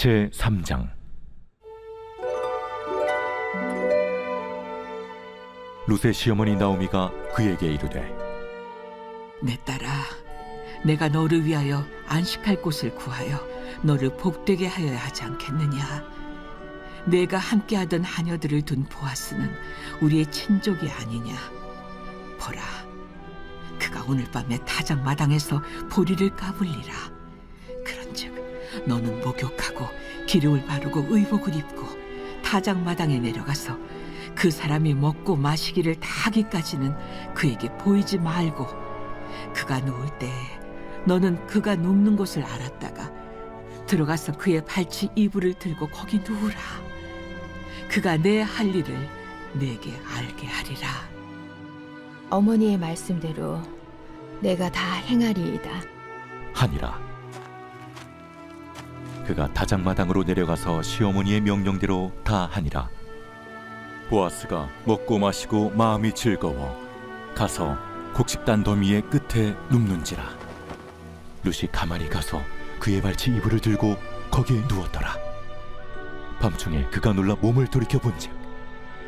제3장. 룻의 시어머니 나오미가 그에게 이르되, 내 딸아, 내가 너를 위하여 안식할 곳을 구하여 너를 복되게 하여야 하지 않겠느냐. 내가 함께하던 하녀들을 둔 보아스는 우리의 친족이 아니냐. 보라, 그가 오늘 밤에 타작 마당에서 보리를 까불리라. 그런즉 너는 목욕하고 기름을 바르고 의복을 입고 타작 마당에 내려가서 그 사람이 먹고 마시기를 다 하기까지는 그에게 보이지 말고, 그가 누울 때 너는 그가 눕는 곳을 알았다가 들어가서 그의 발치 이불을 들고 거기 누우라. 그가 내 할 일을 내게 알게 하리라. 어머니의 말씀대로 내가 다 행하리이다 하니라. 그가 타작마당으로 내려가서 시어머니의 명령대로 다 하니라. 보아스가 먹고 마시고 마음이 즐거워 가서 곡식단 더미의 끝에 눕는지라. 룻이 가만히 가서 그의 발치 이불을 들고 거기에 누웠더라. 밤중에 그가 놀라 몸을 돌이켜 본즉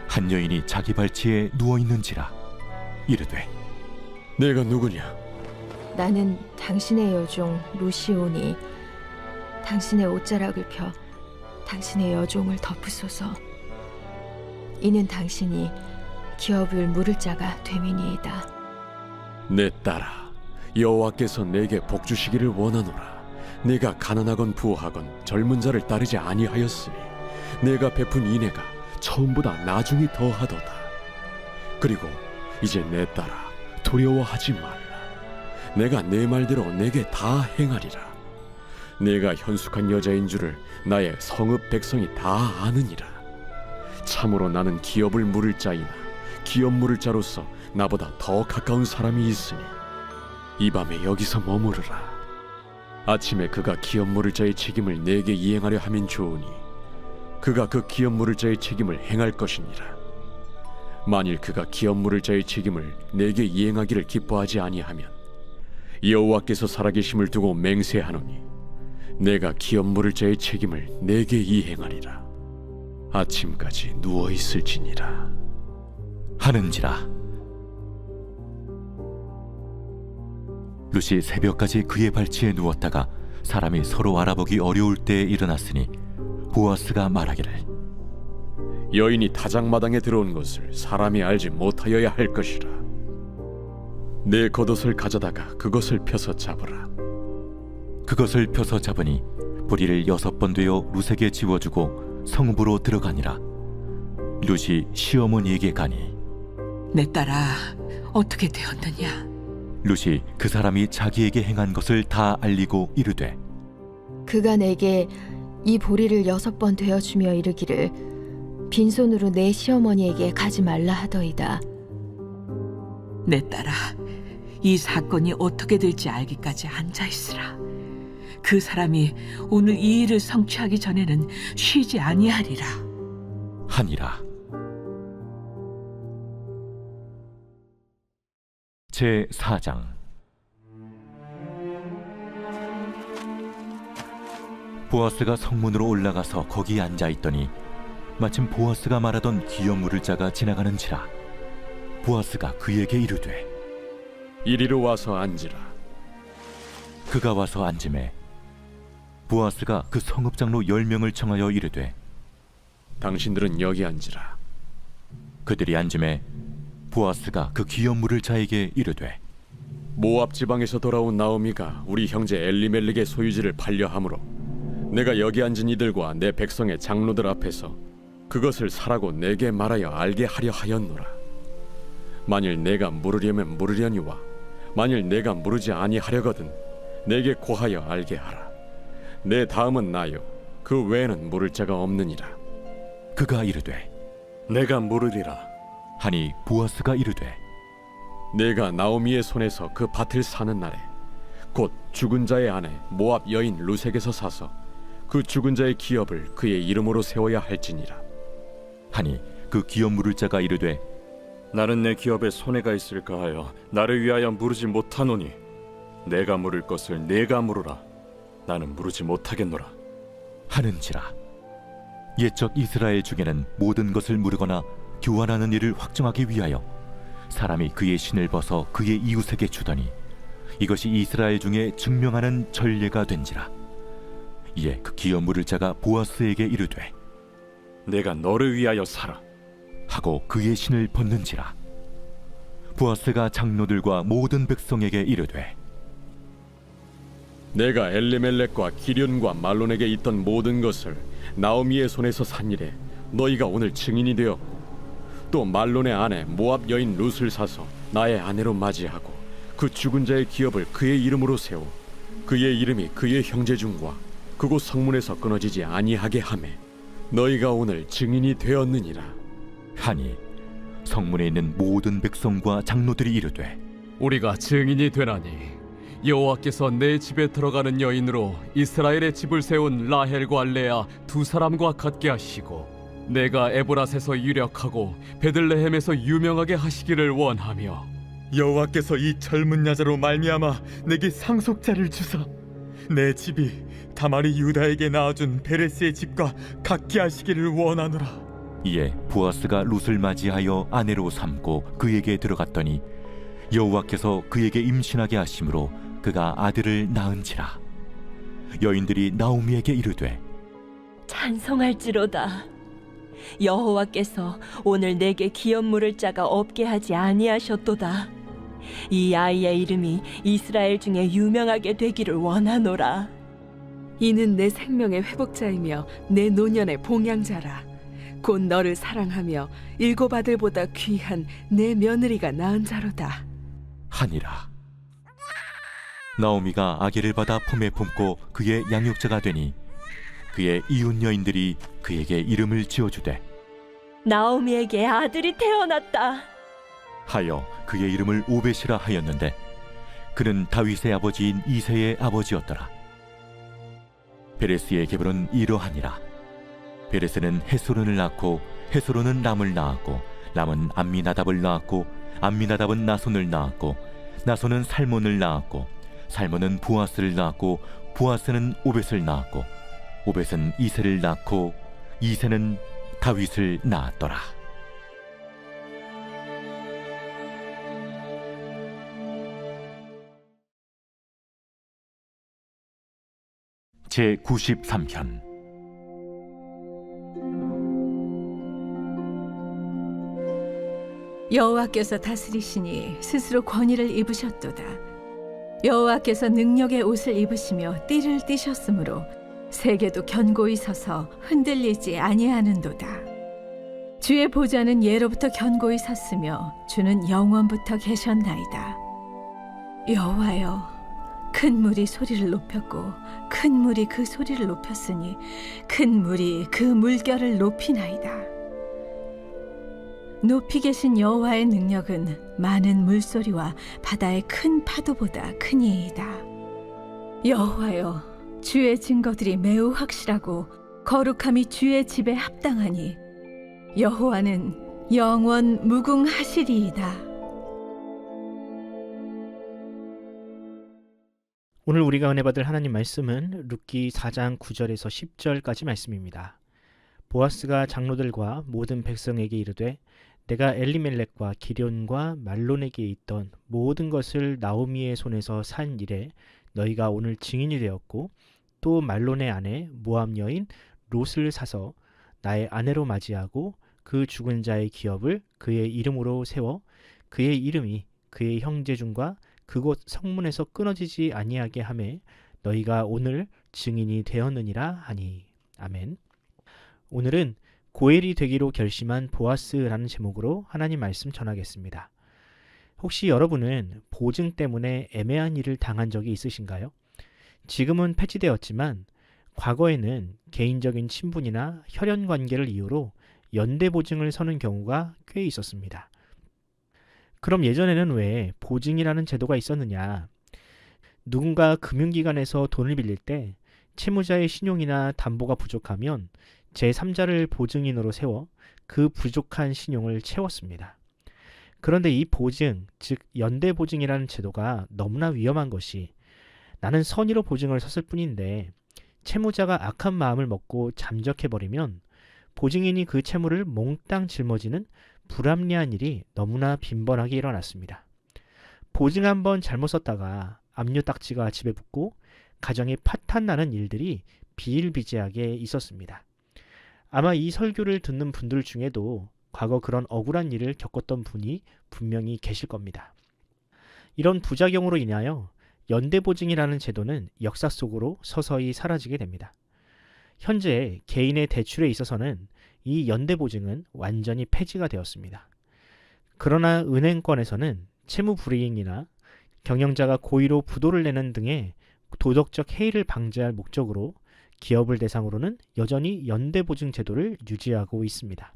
한 여인이 자기 발치에 누워 있는지라. 이르되, 내가 누구냐? 나는 당신의 여종 루시오니 당신의 옷자락을 펴 당신의 여종을 덮으소서. 이는 당신이 기업을 물을 자가 됨이니이다. 내 딸아, 여호와께서 내게 복 주시기를 원하노라. 내가 가난하건 부하건 젊은 자를 따르지 아니하였으니 내가 베푼 인애가 처음보다 나중이 더하도다. 그리고 이제 내 딸아, 두려워하지 말라. 내가 내 말대로 내게 다 행하리라. 내가 현숙한 여자인 줄을 나의 성읍 백성이 다 아느니라. 참으로 나는 기업을 물을 자이나 기업 물을 자로서 나보다 더 가까운 사람이 있으니 이 밤에 여기서 머무르라. 아침에 그가 기업 물을 자의 책임을 내게 이행하려 하면 좋으니 그가 그 기업 물을 자의 책임을 행할 것이니라. 만일 그가 기업 물을 자의 책임을 내게 이행하기를 기뻐하지 아니하면 여호와께서 살아계심을 두고 맹세하노니 내가 기업 물을 자의 책임을 내게 이행하리라. 아침까지 누워 있을지니라 하는지라. 룻이 새벽까지 그의 발치에 누웠다가 사람이 서로 알아보기 어려울 때에 일어났으니 보아스가 말하기를, 여인이 타작마당에 들어온 것을 사람이 알지 못하여야 할 것이라. 내 겉옷을 가져다가 그것을 펴서 잡으라. 그것을 펴서 잡으니 보리를 6번 되어 룻에게 지워주고 성읍으로 들어가니라. 룻이 시어머니에게 가니, 내 딸아, 어떻게 되었느냐. 룻이 그 사람이 자기에게 행한 것을 다 알리고 이르되, 그가 내게 이 보리를 6번 되어주며 이르기를 빈손으로 내 시어머니에게 가지 말라 하더이다. 내 딸아, 이 사건이 어떻게 될지 알기까지 앉아있으라. 그 사람이 오늘 이 일을 성취하기 전에는 쉬지 아니하리라. 하니라. 제4장. 보아스가 성문으로 올라가서 거기 앉아있더니 마침 보아스가 말하던 기업 물을 자가 지나가는지라. 보아스가 그에게 이르되, 이리로 와서 앉으라. 그가 와서 앉으매 보아스가 그 성읍 장로 10명을 청하여 이르되, 당신들은 여기 앉으라. 그들이 앉으매 보아스가 그 기업 물을 자에게 이르되, 모압 지방에서 돌아온 나오미가 우리 형제 엘리멜렉의 소유지를 팔려하므로 내가 여기 앉은 이들과 내 백성의 장로들 앞에서 그것을 사라고 내게 말하여 알게 하려 하였노라. 만일 내가 물으려면 물으려니와 만일 내가 물으지 아니하려거든 내게 고하여 알게 하라. 내 다음은 나요, 그 외에는 물을 자가 없느니라. 그가 이르되, 내가 물으리라. 하니 보아스가 이르되, 내가 나오미의 손에서 그 밭을 사는 날에 곧 죽은 자의 아내 모압 여인 룻에게서 사서 그 죽은 자의 기업을 그의 이름으로 세워야 할지니라. 하니 그 기업 물을 자가 이르되, 나는 내 기업에 손해가 있을까 하여 나를 위하여 물으지 못하노니 내가 물을 것을 내가 물으라. 나는 물으지 못하겠노라. 하는지라. 옛적 이스라엘 중에는 모든 것을 물으거나 교환하는 일을 확정하기 위하여 사람이 그의 신을 벗어 그의 이웃에게 주더니 이것이 이스라엘 중에 증명하는 전례가 된지라. 이에 그 기업 물을 자가 보아스에게 이르되 내가 너를 위하여 살아. 하고 그의 신을 벗는지라. 보아스가 장로들과 모든 백성에게 이르되 내가 엘리멜렉과 기련과 말론에게 있던 모든 것을 나오미의 손에서 산 일에 너희가 오늘 증인이 되었고, 또 말론의 아내 모압 여인 룻을 사서 나의 아내로 맞이하고 그 죽은 자의 기업을 그의 이름으로 세워 그의 이름이 그의 형제 중과 그곳 성문에서 끊어지지 아니하게 하매 너희가 오늘 증인이 되었느니라. 하니 성문에 있는 모든 백성과 장로들이 이르되 우리가 증인이 되나니 여호와께서 내 집에 들어가는 여인으로 이스라엘의 집을 세운 라헬과 레아 두 사람과 같게 하시고 내가 에브라스에서 유력하고 베들레헴에서 유명하게 하시기를 원하며 여호와께서 이 젊은 여자로 말미암아 내게 상속자를 주사 내 집이 다말이 유다에게 낳아준 베레스의 집과 같게 하시기를 원하노라. 이에 보아스가 룻을 맞이하여 아내로 삼고 그에게 들어갔더니 여호와께서 그에게 임신하게 하심으로 그가 아들을 낳은지라. 여인들이 나오미에게 이르되 찬송할지로다. 여호와께서 오늘 내게 기업 물을 자가 없게 하지 아니하셨도다. 이 아이의 이름이 이스라엘 중에 유명하게 되기를 원하노라. 이는 내 생명의 회복자이며 내 노년의 봉양자라. 곧 너를 사랑하며 일곱 아들보다 귀한 내 며느리가 낳은 자로다. 하니라. 나오미가 아기를 받아 품에 품고 그의 양육자가 되니 그의 이웃 여인들이 그에게 이름을 지어주되 나오미에게 아들이 태어났다 하여 그의 이름을 오벳이라 하였는데 그는 다윗의 아버지인 이새의 아버지였더라. 베레스의 계보는 이러하니라. 베레스는 헤스론을 낳고 헤스론은 람을 낳았고 람은 암미나답을 낳았고 암미나답은 나손을 낳았고 나손은 살몬을 낳았고 살몬은 보아스를 낳았고 보아스는 오벳을 낳았고 오벳은 이새를 낳고 이새는 다윗을 낳았더라. 제 93편. 여호와께서 다스리시니 스스로 권위를 입으셨도다. 여호와께서 능력의 옷을 입으시며 띠를 띠셨으므로 세계도 견고히 서서 흔들리지 아니하는도다. 주의 보좌는 예로부터 견고히 섰으며 주는 영원부터 계셨나이다. 여호와여, 큰 물이 소리를 높였고 큰 물이 그 소리를 높였으니 큰 물이 그 물결을 높이나이다. 높이 계신 여호와의 능력은 많은 물소리와 바다의 큰 파도보다 크니이다. 여호와여, 주의 증거들이 매우 확실하고 거룩함이 주의 집에 합당하니 여호와는 영원 무궁하시리이다. 오늘 우리가 은혜 받을 하나님 말씀은 룻기 4장 9절에서 10절까지 말씀입니다. 보아스가 장로들과 모든 백성에게 이르되 내가 엘리멜렉과 기련과 말론에게 있던 모든 것을 나오미의 손에서 산 일에 너희가 오늘 증인이 되었고 또 말론의 아내 모압 여인 롯을 사서 나의 아내로 맞이하고 그 죽은 자의 기업을 그의 이름으로 세워 그의 이름이 그의 형제 중과 그곳 성문에서 끊어지지 아니하게 하매 너희가 오늘 증인이 되었느니라 하니. 아멘. 오늘은 고엘이 되기로 결심한 보아스라는 제목으로 하나님 말씀 전하겠습니다. 혹시 여러분은 보증 때문에 애매한 일을 당한 적이 있으신가요? 지금은 폐지되었지만 과거에는 개인적인 친분이나 혈연 관계를 이유로 연대 보증을 서는 경우가 꽤 있었습니다. 그럼 예전에는 왜 보증이라는 제도가 있었느냐? 누군가 금융기관에서 돈을 빌릴 때 채무자의 신용이나 담보가 부족하면 제3자를 보증인으로 세워 그 부족한 신용을 채웠습니다. 그런데 이 보증, 즉 연대 보증이라는 제도가 너무나 위험한 것이 나는 선의로 보증을 섰을 뿐인데 채무자가 악한 마음을 먹고 잠적해버리면 보증인이 그 채무를 몽땅 짊어지는 불합리한 일이 너무나 빈번하게 일어났습니다. 보증 한번 잘못 썼다가 압류딱지가 집에 붙고 가정이 파탄나는 일들이 비일비재하게 있었습니다. 아마 이 설교를 듣는 분들 중에도 과거 그런 억울한 일을 겪었던 분이 분명히 계실 겁니다. 이런 부작용으로 인하여 연대보증이라는 제도는 역사 속으로 서서히 사라지게 됩니다. 현재 개인의 대출에 있어서는 이 연대보증은 완전히 폐지가 되었습니다. 그러나 은행권에서는 채무 불이익이나 경영자가 고의로 부도를 내는 등의 도덕적 해이를 방지할 목적으로 기업을 대상으로는 여전히 연대보증 제도를 유지하고 있습니다.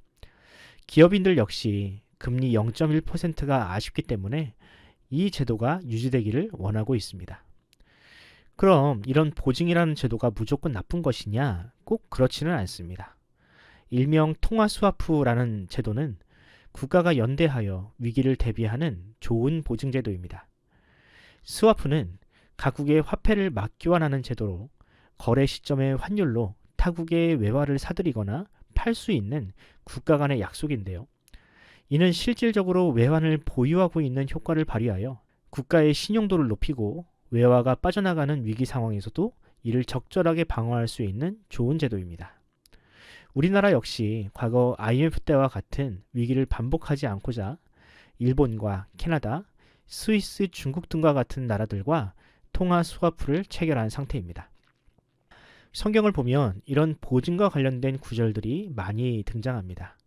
기업인들 역시 금리 0.1%가 아쉽기 때문에 이 제도가 유지되기를 원하고 있습니다. 그럼 이런 보증이라는 제도가 무조건 나쁜 것이냐? 꼭 그렇지는 않습니다. 일명 통화스와프라는 제도는 국가가 연대하여 위기를 대비하는 좋은 보증제도입니다. 스와프는 각국의 화폐를 맞교환하는 제도로 거래 시점의 환율로 타국의 외화를 사들이거나 팔 수 있는 국가 간의 약속인데요. 이는 실질적으로 외환을 보유하고 있는 효과를 발휘하여 국가의 신용도를 높이고 외화가 빠져나가는 위기 상황에서도 이를 적절하게 방어할 수 있는 좋은 제도입니다. 우리나라 역시 과거 IMF 때와 같은 위기를 반복하지 않고자 일본과 캐나다, 스위스, 중국 등과 같은 나라들과 통화 스와프를 체결한 상태입니다. 성경을 보면 이런 보증과 관련된 구절들이 많이 등장합니다.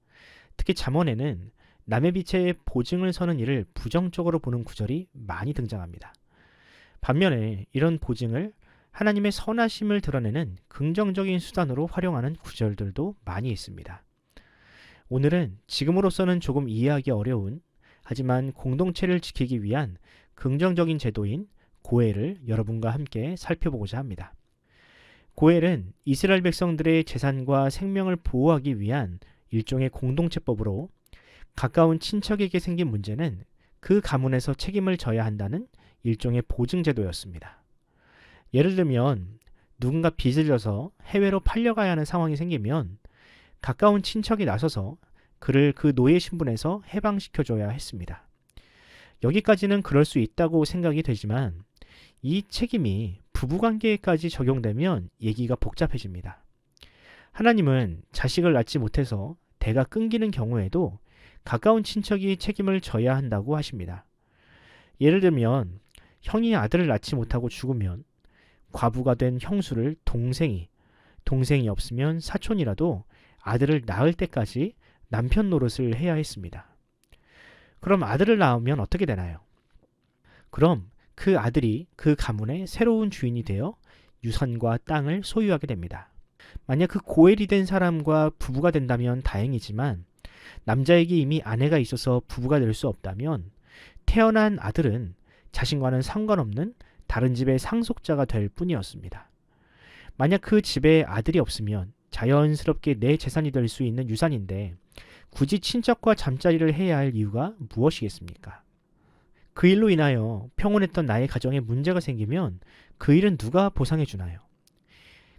특히 잠언에는 남의 빛에 보증을 서는 일을 부정적으로 보는 구절이 많이 등장합니다. 반면에 이런 보증을 하나님의 선하심을 드러내는 긍정적인 수단으로 활용하는 구절들도 많이 있습니다. 오늘은 지금으로서는 조금 이해하기 어려운 하지만 공동체를 지키기 위한 긍정적인 제도인 고엘을 여러분과 함께 살펴보고자 합니다. 고엘은 이스라엘 백성들의 재산과 생명을 보호하기 위한 일종의 공동체법으로 가까운 친척에게 생긴 문제는 그 가문에서 책임을 져야 한다는 일종의 보증제도였습니다. 예를 들면 누군가 빚을 져서 해외로 팔려가야 하는 상황이 생기면 가까운 친척이 나서서 그를 그 노예 신분에서 해방시켜줘야 했습니다. 여기까지는 그럴 수 있다고 생각이 되지만 이 책임이 부부관계에까지 적용되면 얘기가 복잡해집니다. 하나님은 자식을 낳지 못해서 대가 끊기는 경우에도 가까운 친척이 책임을 져야 한다고 하십니다. 예를 들면 형이 아들을 낳지 못하고 죽으면 과부가 된 형수를 동생이 없으면 사촌이라도 아들을 낳을 때까지 남편 노릇을 해야 했습니다. 그럼 아들을 낳으면 어떻게 되나요? 그럼 그 아들이 그 가문의 새로운 주인이 되어 유산과 땅을 소유하게 됩니다. 만약 그 고엘이 된 사람과 부부가 된다면 다행이지만 남자에게 이미 아내가 있어서 부부가 될 수 없다면 태어난 아들은 자신과는 상관없는 다른 집의 상속자가 될 뿐이었습니다. 만약 그 집에 아들이 없으면 자연스럽게 내 재산이 될 수 있는 유산인데 굳이 친척과 잠자리를 해야 할 이유가 무엇이겠습니까? 그 일로 인하여 평온했던 나의 가정에 문제가 생기면 그 일은 누가 보상해 주나요?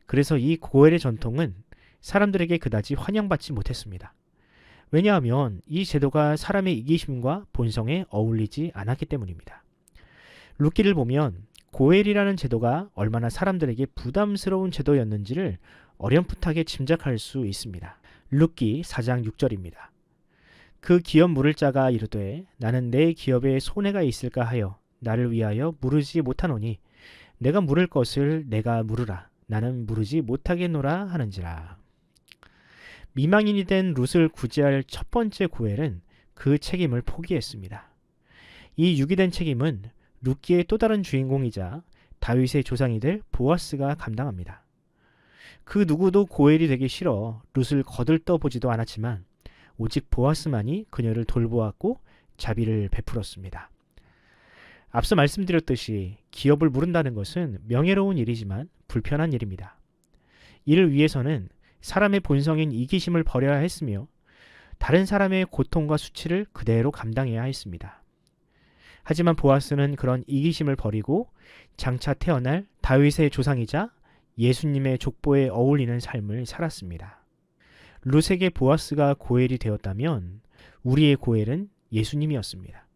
그래서 이 고엘의 전통은 사람들에게 그다지 환영받지 못했습니다. 왜냐하면 이 제도가 사람의 이기심과 본성에 어울리지 않았기 때문입니다. 룻기를 보면 고엘이라는 제도가 얼마나 사람들에게 부담스러운 제도였는지를 어렴풋하게 짐작할 수 있습니다. 룻기 4장 6절입니다. 그 기업 물을 자가 이르되 나는 내 기업에 손해가 있을까 하여 나를 위하여 물으지 못하노니 내가 물을 것을 내가 물으라 나는 물으지 못하겠노라 하는지라. 미망인이 된 룻을 구제할 첫 번째 고엘은 그 책임을 포기했습니다. 이 유기된 책임은 룻기의 또 다른 주인공이자 다윗의 조상이 될 보아스가 감당합니다. 그 누구도 고엘이 되기 싫어 룻을 거들떠보지도 않았지만 오직 보아스만이 그녀를 돌보았고 자비를 베풀었습니다. 앞서 말씀드렸듯이 기업을 물은다는 것은 명예로운 일이지만 불편한 일입니다. 이를 위해서는 사람의 본성인 이기심을 버려야 했으며 다른 사람의 고통과 수치를 그대로 감당해야 했습니다. 하지만 보아스는 그런 이기심을 버리고 장차 태어날 다윗의 조상이자 예수님의 족보에 어울리는 삶을 살았습니다. 룻에게 보아스가 고엘이 되었다면 우리의 고엘은 예수님이었습니다.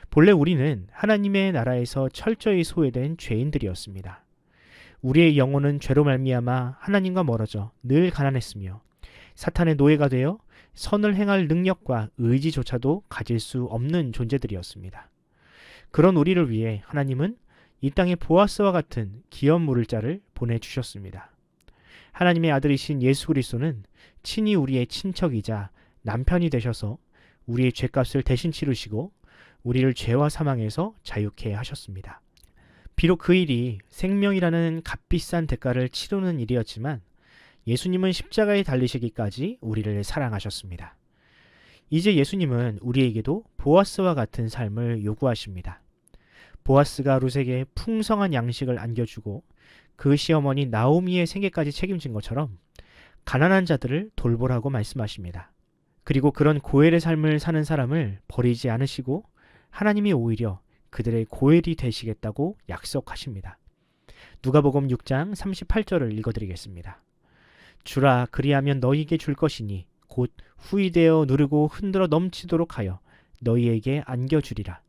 본래 우리는 하나님의 나라에서 철저히 소외된 죄인들이었습니다. 우리의 영혼은 죄로 말미암아 하나님과 멀어져 늘 가난했으며 사탄의 노예가 되어 선을 행할 능력과 의지조차도 가질 수 없는 존재들이었습니다. 그런 우리를 위해 하나님은 이 땅에 보아스와 같은 기업 물을 자를 보내주셨습니다. 하나님의 아들이신 예수 그리스도는 친히 우리의 친척이자 남편이 되셔서 우리의 죄값을 대신 치르시고 우리를 죄와 사망에서 자유케 하셨습니다. 비록 그 일이 생명이라는 값비싼 대가를 치르는 일이었지만 예수님은 십자가에 달리시기까지 우리를 사랑하셨습니다. 이제 예수님은 우리에게도 보아스와 같은 삶을 요구하십니다. 보아스가 룻에게 풍성한 양식을 안겨주고 그 시어머니 나오미의 생계까지 책임진 것처럼 가난한 자들을 돌보라고 말씀하십니다. 그리고 그런 고엘의 삶을 사는 사람을 버리지 않으시고 하나님이 오히려 그들의 고엘이 되시겠다고 약속하십니다. 누가복음 6장 38절을 읽어드리겠습니다. 주라 그리하면 너희에게 줄 것이니 곧 후이되어 누르고 흔들어 넘치도록 하여 너희에게 안겨주리라.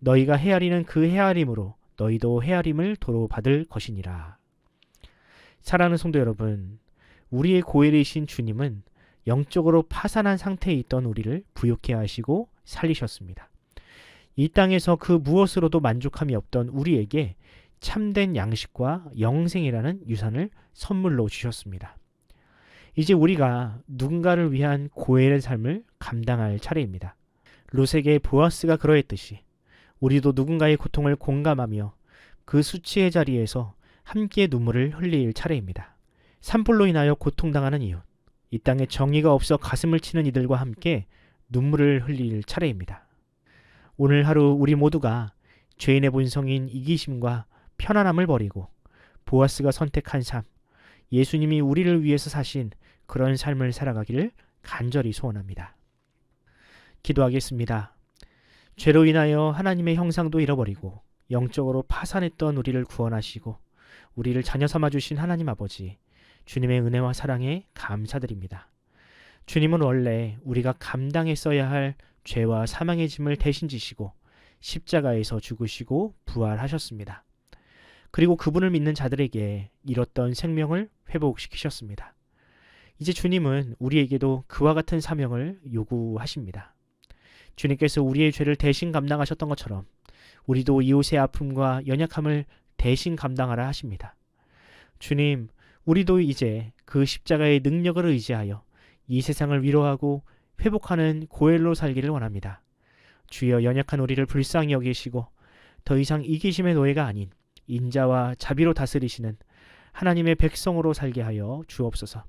너희가 헤아리는 그 헤아림으로 너희도 헤아림을 도로 받을 것이니라. 사랑하는 성도 여러분, 우리의 고엘이신 주님은 영적으로 파산한 상태에 있던 우리를 부욕해 하시고 살리셨습니다. 이 땅에서 그 무엇으로도 만족함이 없던 우리에게 참된 양식과 영생이라는 유산을 선물로 주셨습니다. 이제 우리가 누군가를 위한 고엘의 삶을 감당할 차례입니다. 룻에게 보아스가 그러했듯이 우리도 누군가의 고통을 공감하며 그 수치의 자리에서 함께 눈물을 흘릴 차례입니다. 산불로 인하여 고통당하는 이웃, 이 땅에 정의가 없어 가슴을 치는 이들과 함께 눈물을 흘릴 차례입니다. 오늘 하루 우리 모두가 죄인의 본성인 이기심과 편안함을 버리고 보아스가 선택한 삶, 예수님이 우리를 위해서 사신 그런 삶을 살아가기를 간절히 소원합니다. 기도하겠습니다. 죄로 인하여 하나님의 형상도 잃어버리고 영적으로 파산했던 우리를 구원하시고 우리를 자녀 삼아주신 하나님 아버지, 주님의 은혜와 사랑에 감사드립니다. 주님은 원래 우리가 감당했어야 할 죄와 사망의 짐을 대신 지시고 십자가에서 죽으시고 부활하셨습니다. 그리고 그분을 믿는 자들에게 잃었던 생명을 회복시키셨습니다. 이제 주님은 우리에게도 그와 같은 사명을 요구하십니다. 주님께서 우리의 죄를 대신 감당하셨던 것처럼 우리도 이웃의 아픔과 연약함을 대신 감당하라 하십니다. 주님, 우리도 이제 그 십자가의 능력을 의지하여 이 세상을 위로하고 회복하는 고엘로 살기를 원합니다. 주여, 연약한 우리를 불쌍히 여기시고 더 이상 이기심의 노예가 아닌 인자와 자비로 다스리시는 하나님의 백성으로 살게 하여 주옵소서.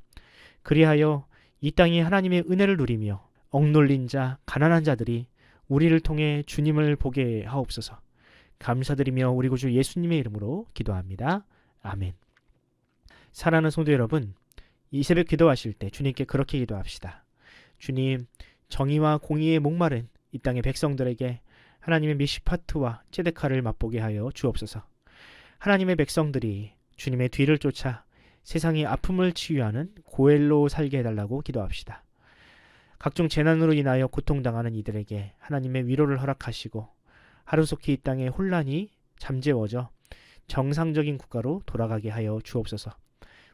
그리하여 이 땅이 하나님의 은혜를 누리며 억눌린 자, 가난한 자들이 우리를 통해 주님을 보게 하옵소서. 감사드리며 우리 구주 예수님의 이름으로 기도합니다. 아멘. 사랑하는 성도 여러분, 이 새벽 기도하실 때 주님께 그렇게 기도합시다. 주님, 정의와 공의에 목마른 이 땅의 백성들에게 하나님의 미시파트와 ጼ데카를 맛보게 하여 주옵소서. 하나님의 백성들이 주님의 뒤를 쫓아 세상의 아픔을 치유하는 고엘로 살게 해달라고 기도합시다. 각종 재난으로 인하여 고통당하는 이들에게 하나님의 위로를 허락하시고 하루속히 이 땅의 혼란이 잠재워져 정상적인 국가로 돌아가게 하여 주옵소서.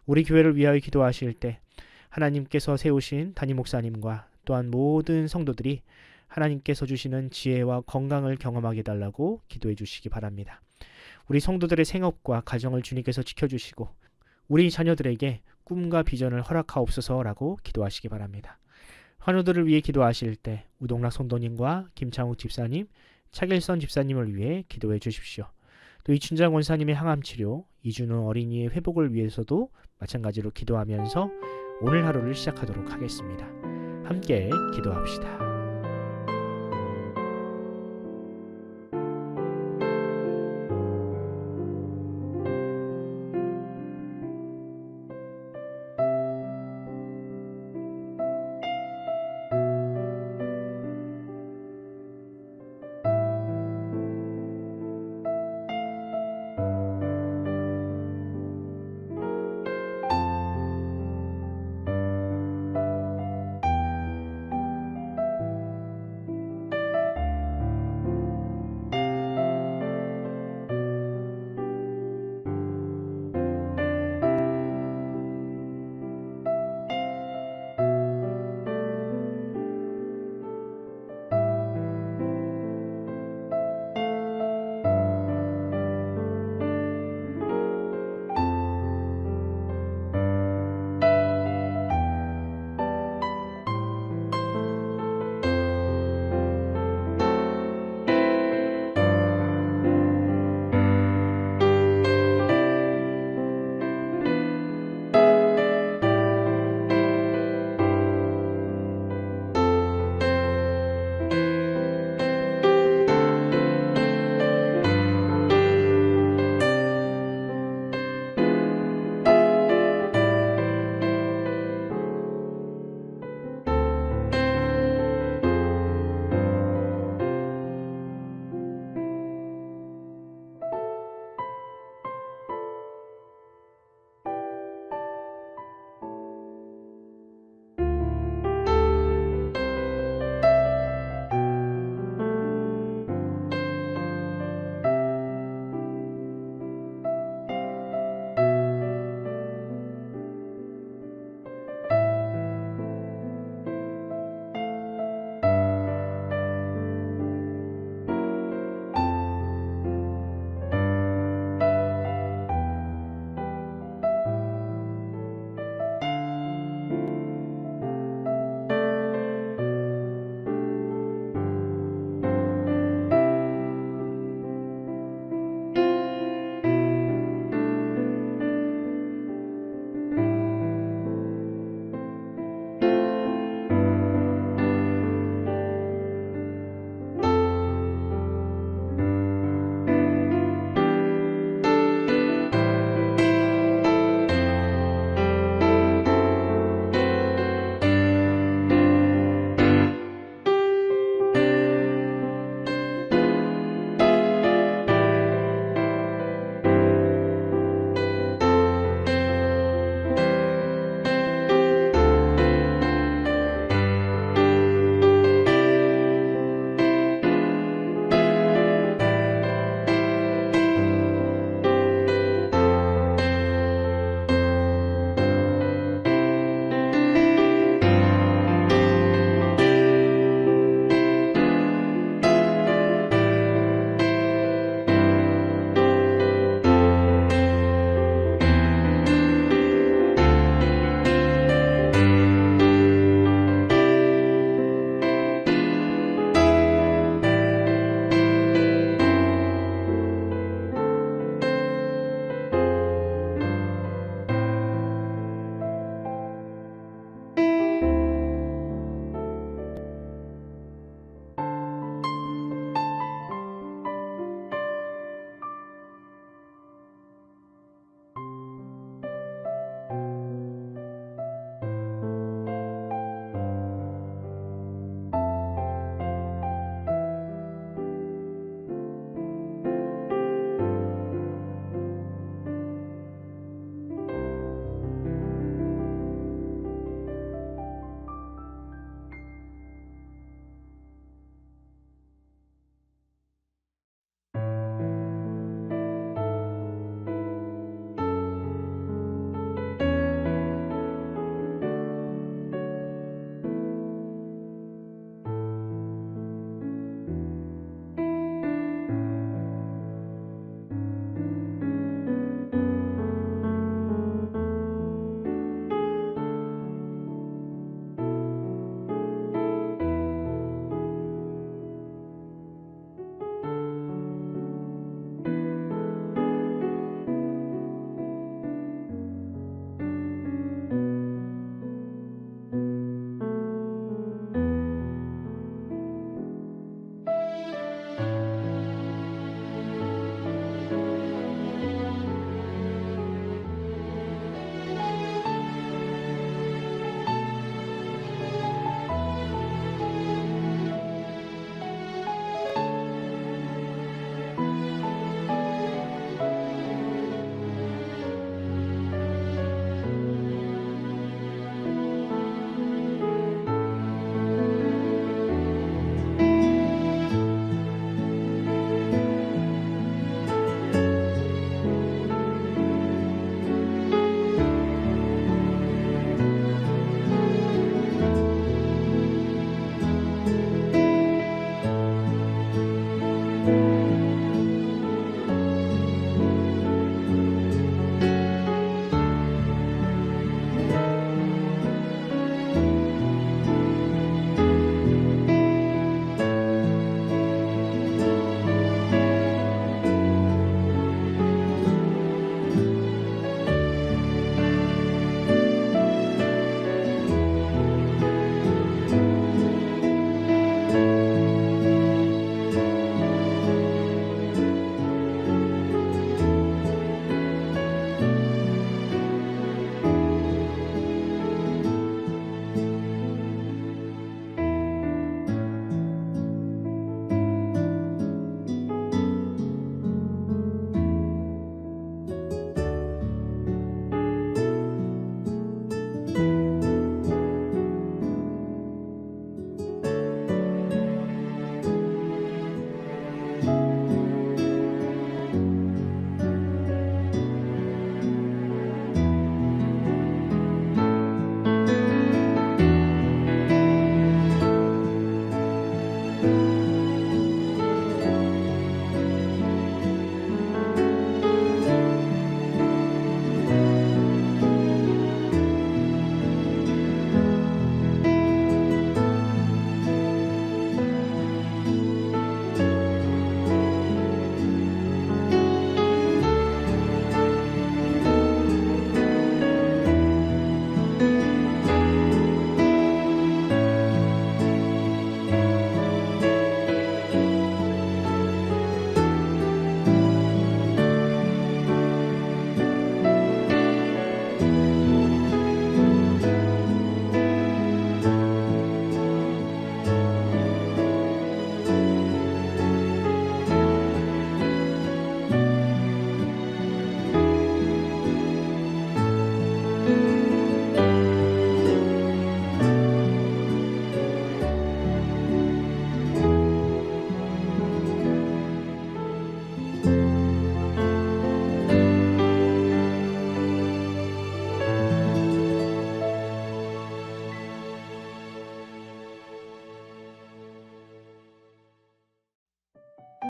우리 교회를 위하여 기도하실 때 하나님께서 세우신 담임 목사님과 또한 모든 성도들이 하나님께서 주시는 지혜와 건강을 경험하게 해달라고 기도해 주시기 바랍니다. 우리 성도들의 생업과 가정을 주님께서 지켜주시고 우리 자녀들에게 꿈과 비전을 허락하옵소서라고 기도하시기 바랍니다. 환우들을 위해 기도하실 때 우동락 성도님과 김창욱 집사님, 차길선 집사님을 위해 기도해 주십시오. 또 이춘장 원사님의 항암치료, 이준우 어린이의 회복을 위해서도 마찬가지로 기도하면서 오늘 하루를 시작하도록 하겠습니다. 함께 기도합시다.